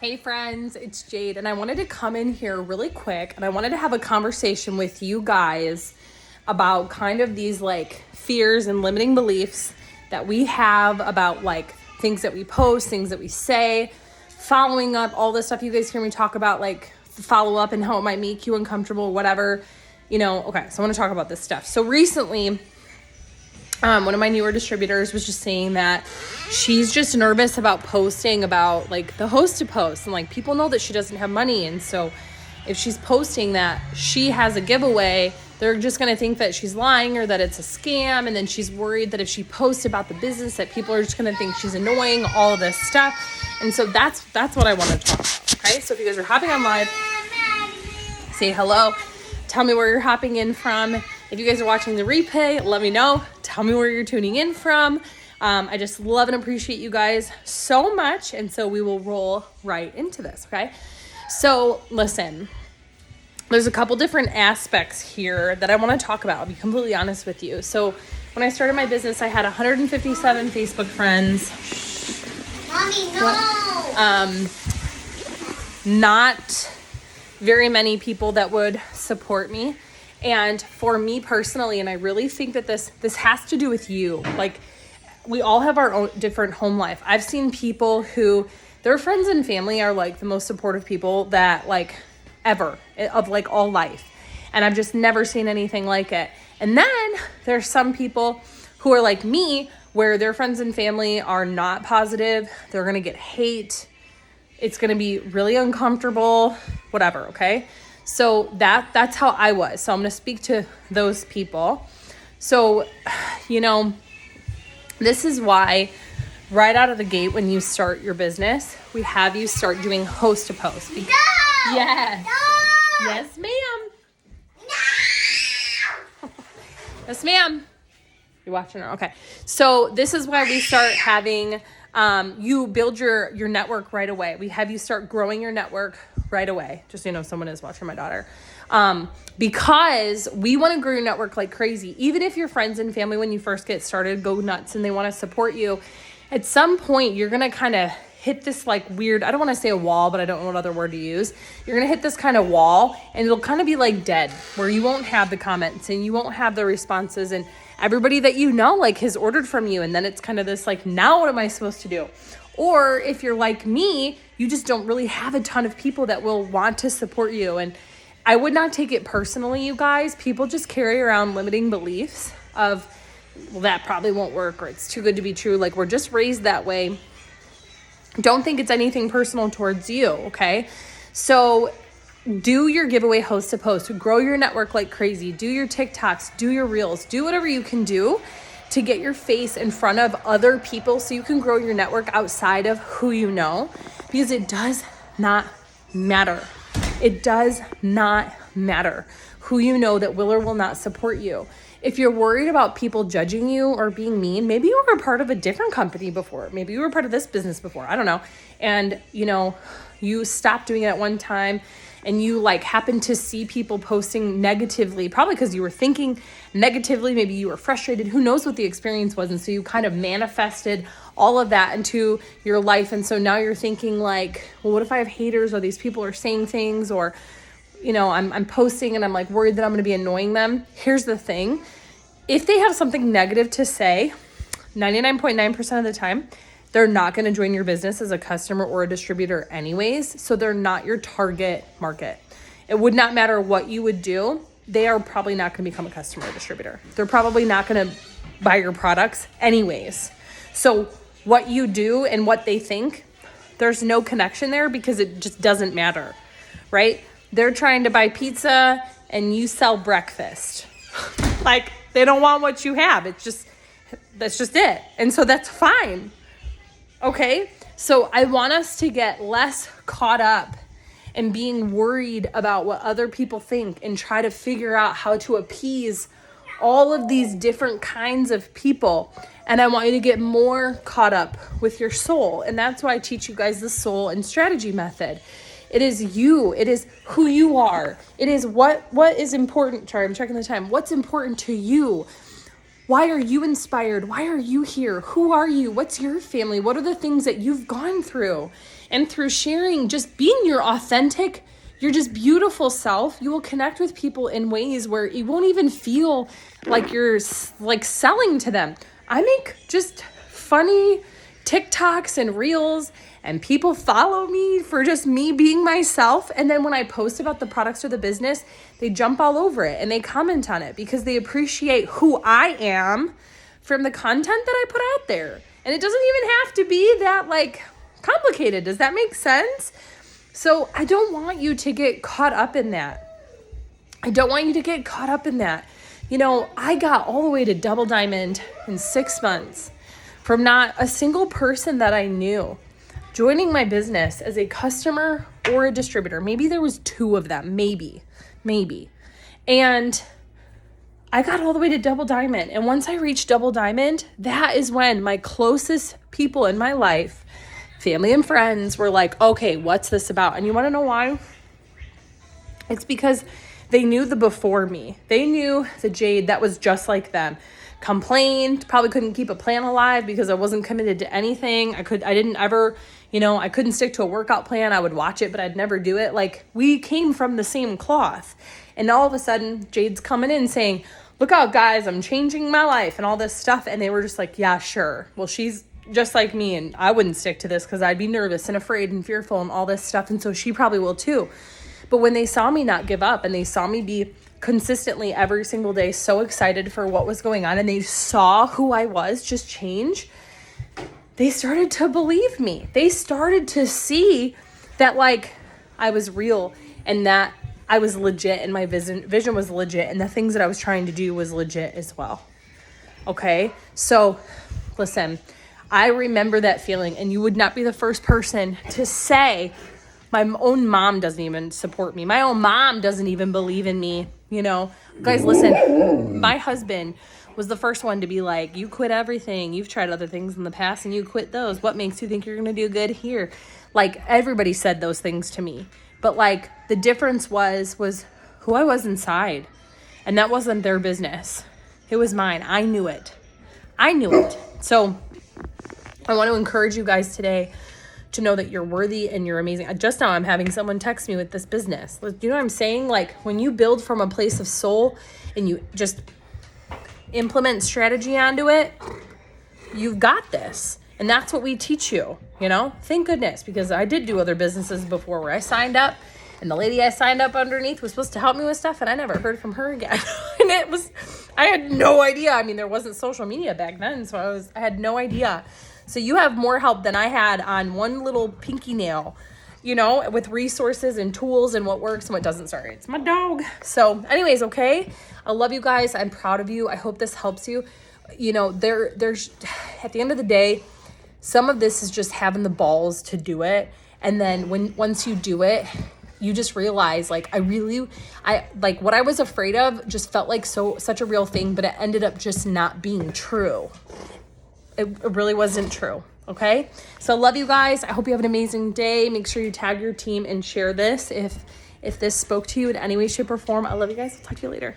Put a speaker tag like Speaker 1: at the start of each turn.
Speaker 1: Hey friends, it's Jade, and I wanted to come in here really quick and I wanted to have a conversation with you guys about kind of these like fears and limiting beliefs that we have about like things that we post, things that we say, following up, all this stuff you guys hear me talk about, like follow up and how it might make you uncomfortable, whatever, okay, so I want to talk about this stuff. So recently, one of my newer distributors was just saying that she's just nervous about posting about like the hosted posts, and like people know that she doesn't have money, and so if she's posting that she has a giveaway, they're just going to think that she's lying or that it's a scam, and then she's worried that if she posts about the business that people are just going to think she's annoying, all of this stuff. And so that's what I want to talk about. Okay, so if you guys are hopping on live, say hello, tell me where you're hopping in from. If you guys are watching the replay, let me know. Tell me where you're tuning in from. I just love and appreciate you guys so much. And so we will roll right into this, okay? So listen, there's a couple different aspects here that I want to talk about. I'll be completely honest with you. So when I started my business, I had 157 Facebook friends.
Speaker 2: Mommy, no!
Speaker 1: Not very many people that would support me. And for me personally, and I really think that this has to do with you. Like, we all have our own different home life. I've seen people who, their friends and family are like the most supportive people that like ever of like all life. And I've just never seen anything like it. And then there's some people who are like me, where their friends and family are not positive. They're going to get hate. It's going to be really uncomfortable, whatever. Okay. So that's how I was. So I'm going to speak to those people. So, this is why right out of the gate, when you start your business, we have you start doing host to post.
Speaker 2: No!
Speaker 1: Yes.
Speaker 2: No!
Speaker 1: Yes, ma'am.
Speaker 2: No!
Speaker 1: Yes, ma'am. You're watching her. Okay. So this is why we start having you build your network right away. We have you start growing your network right away. Just someone is watching my daughter. Because we want to grow your network like crazy. Even if your friends and family, when you first get started, go nuts and they want to support you, at some point you're going to kind of hit this like weird, I don't want to say a wall, but I don't know what other word to use. You're going to hit this kind of wall, and it'll kind of be like dead, where you won't have the comments and you won't have the responses, and everybody that like has ordered from you. And then it's kind of this like, now what am I supposed to do? Or if you're like me, you just don't really have a ton of people that will want to support you. And I would not take it personally, you guys. People just carry around limiting beliefs of, well, that probably won't work, or it's too good to be true. Like, we're just raised that way. Don't think it's anything personal towards you, okay? So do your giveaway host to post, grow your network like crazy, do your TikToks, do your reels, do whatever you can do to get your face in front of other people so you can grow your network outside of who you know, because it does not matter. It does not matter who you know that will or will not support you. If you're worried about people judging you or being mean, maybe you were a part of a different company before. Maybe you were part of this business before. I don't know. And, you stopped doing it at one time, and you like happened to see people posting negatively, probably because you were thinking negatively. Maybe you were frustrated. Who knows what the experience was? And so you kind of manifested all of that into your life. And so now you're thinking like, well, what if I have haters, or these people are saying things, or I'm posting and I'm like worried that I'm going to be annoying them. Here's the thing. If they have something negative to say, 99.9% of the time, they're not going to join your business as a customer or a distributor anyways. So they're not your target market. It would not matter what you would do. They are probably not going to become a customer or distributor. They're probably not going to buy your products anyways. So what you do and what they think, there's no connection there, because it just doesn't matter, right? They're trying to buy pizza and you sell breakfast. Like, they don't want what you have. That's just it. And so that's fine. Okay? So I want us to get less caught up in being worried about what other people think, and try to figure out how to appease all of these different kinds of people. And I want you to get more caught up with your soul. And that's why I teach you guys the soul and strategy method. It is you. It is who you are. It is what is important. Sorry, I'm checking the time. What's important to you? Why are you inspired? Why are you here? Who are you? What's your family? What are the things that you've gone through? And through sharing, just being your authentic, your just beautiful self, you will connect with people in ways where you won't even feel like you're like selling to them. I make just funny TikToks and reels, and people follow me for just me being myself. And then when I post about the products or the business, they jump all over it and they comment on it because they appreciate who I am from the content that I put out there. And it doesn't even have to be that like complicated. Does that make sense? So I don't want you to get caught up in that. I don't want you to get caught up in that. You know, I got all the way to double diamond in 6 months from not a single person that I knew joining my business as a customer or a distributor. Maybe there was 2 of them, maybe. And I got all the way to double diamond. And once I reached double diamond, that is when my closest people in my life, family and friends, were like, okay, what's this about? And you want to know why? It's because they knew the before me. They knew the Jade that was just like them. Complained, probably couldn't keep a plan alive because I wasn't committed to anything. I didn't ever, I couldn't stick to a workout plan. I would watch it, but I'd never do it. Like, we came from the same cloth. And all of a sudden, Jade's coming in saying, look out, guys, I'm changing my life and all this stuff. And they were just like, yeah, sure. Well, she's just like me, and I wouldn't stick to this because I'd be nervous and afraid and fearful and all this stuff. And so she probably will too. But when they saw me not give up and they saw me be consistently every single day so excited for what was going on, and they saw who I was just change, they started to believe me. They started to see that like I was real and that I was legit and my vision was legit and the things that I was trying to do was legit as well. Okay? So listen, I remember that feeling, and you would not be the first person to say, my own mom doesn't even support me. My own mom doesn't even believe in me. Guys, listen, my husband was the first one to be like, you quit everything. You've tried other things in the past and you quit those. What makes you think you're going to do good here? Like, everybody said those things to me. But like, the difference was who I was inside. And that wasn't their business. It was mine. I knew it. So I want to encourage you guys today to know that you're worthy and you're amazing. Just now I'm having someone text me with this business. Do you know what I'm saying? Like, when you build from a place of soul and you just implement strategy onto it, you've got this. And that's what we teach you, Thank goodness, because I did do other businesses before where I signed up and the lady I signed up underneath was supposed to help me with stuff, and I never heard from her again. And I had no idea. I mean, there wasn't social media back then, so I had no idea. So you have more help than I had on one little pinky nail, with resources and tools and what works and what doesn't. Sorry, it's my dog. So anyways, okay. I love you guys. I'm proud of you. I hope this helps you. There's at the end of the day, some of this is just having the balls to do it. And then once you do it, you just realize like, what I was afraid of just felt like such a real thing, but it ended up just not being true. It really wasn't true. Okay. So love you guys. I hope you have an amazing day. Make sure you tag your team and share this if this spoke to you in any way, shape, or form. I love you guys. I'll talk to you later.